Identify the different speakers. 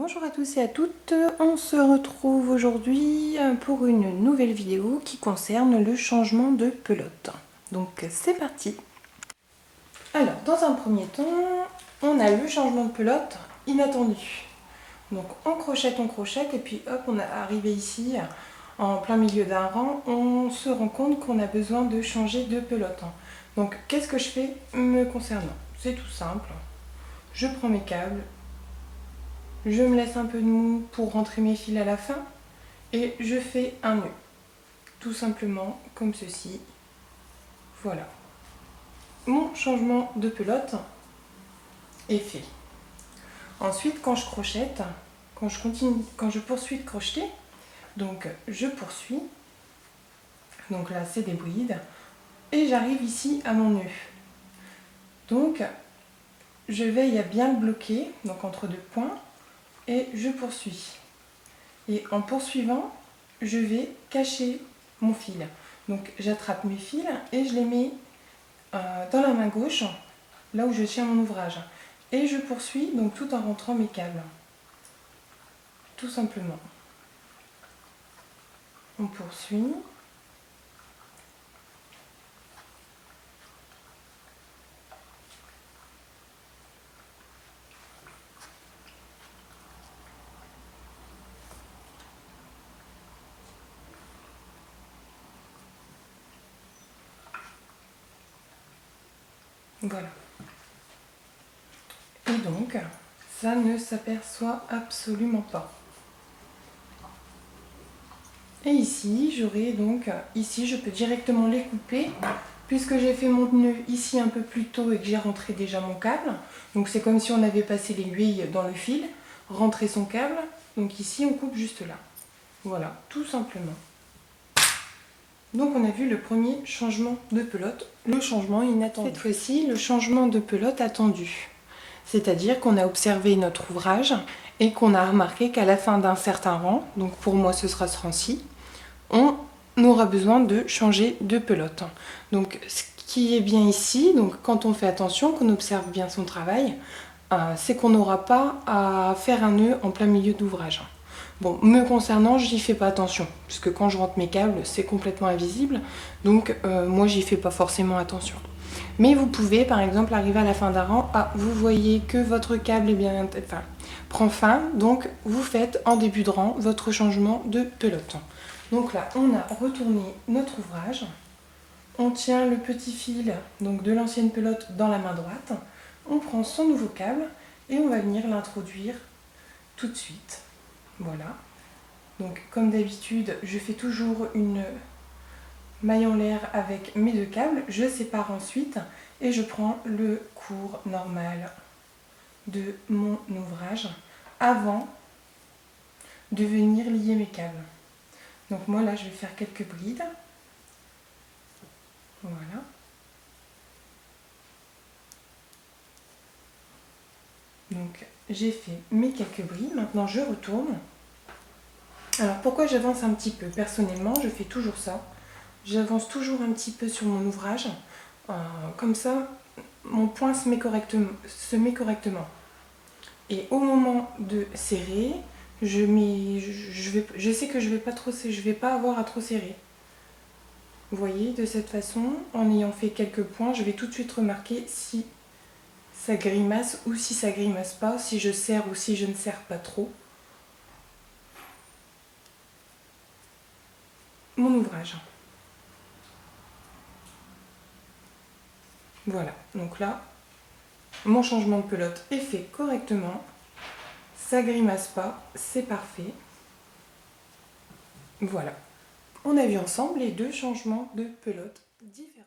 Speaker 1: Bonjour à tous et à toutes, on se retrouve aujourd'hui pour une nouvelle vidéo qui concerne le changement de pelote. Donc c'est parti. Alors dans un premier temps, on a le changement de pelote inattendu. Donc on crochette et puis hop, on est arrivé ici en plein milieu d'un rang, on se rend compte qu'on a besoin de changer de pelote. Donc qu'est-ce que je fais me concernant? C'est tout simple, je prends mes câbles, je me laisse un peu de mou pour rentrer mes fils à la fin et je fais un nœud. Tout simplement comme ceci. Voilà. Mon changement de pelote est fait. Ensuite, quand je crochette, quand je poursuis de crocheter, donc je poursuis. Donc là, c'est des brides. Et j'arrive ici à mon nœud. Donc, je veille à bien le bloquer, donc entre deux points, et je poursuis. Et en poursuivant, je vais cacher mon fil. Donc j'attrape mes fils et je les mets dans la main gauche, là où je tiens mon ouvrage. Et je poursuis donc tout en rentrant mes câbles. Tout simplement. On poursuit. Voilà. Et donc, ça ne s'aperçoit absolument pas. Et ici, j'aurai donc, ici je peux directement les couper, puisque j'ai fait mon nœud ici un peu plus tôt et que j'ai rentré déjà mon câble. Donc c'est comme si on avait passé l'aiguille dans le fil, rentré son câble, donc ici on coupe juste là. Voilà, tout simplement. Donc on a vu le premier changement de pelote, le changement inattendu. Cette fois-ci, le changement de pelote attendu. C'est-à-dire qu'on a observé notre ouvrage et qu'on a remarqué qu'à la fin d'un certain rang, donc pour moi ce sera ce rang-ci, on aura besoin de changer de pelote. Donc ce qui est bien ici, donc quand on fait attention, qu'on observe bien son travail, c'est qu'on n'aura pas à faire un nœud en plein milieu d'ouvrage. Bon, me concernant, j'y fais pas attention, puisque quand je rentre mes câbles, c'est complètement invisible, donc moi j'y fais pas forcément attention. Mais vous pouvez par exemple arriver à la fin d'un rang, vous voyez que votre câble est bien, prend fin, donc vous faites en début de rang votre changement de pelote. Donc là, on a retourné notre ouvrage, on tient le petit fil donc de l'ancienne pelote dans la main droite, on prend son nouveau câble et on va venir l'introduire tout de suite. Voilà. Donc comme d'habitude, je fais toujours une maille en l'air avec mes deux câbles, je sépare ensuite et je prends le cours normal de mon ouvrage avant de venir lier mes câbles. Donc moi là je vais faire quelques brides. Voilà. Donc j'ai fait mes quelques brides, maintenant je retourne. Alors pourquoi j'avance un petit peu? Personnellement je fais toujours ça. J'avance toujours un petit peu sur mon ouvrage. Comme ça mon point se met correctement. Et au moment de serrer, je sais que je vais pas avoir à trop serrer. Vous voyez, de cette façon, en ayant fait quelques points, je vais tout de suite remarquer si ça grimace ou si ça grimace pas, si je serre ou si je ne serre pas trop mon ouvrage. Voilà, donc là, mon changement de pelote est fait correctement. Ça grimace pas, c'est parfait. Voilà. On a vu ensemble les deux changements de pelote différents.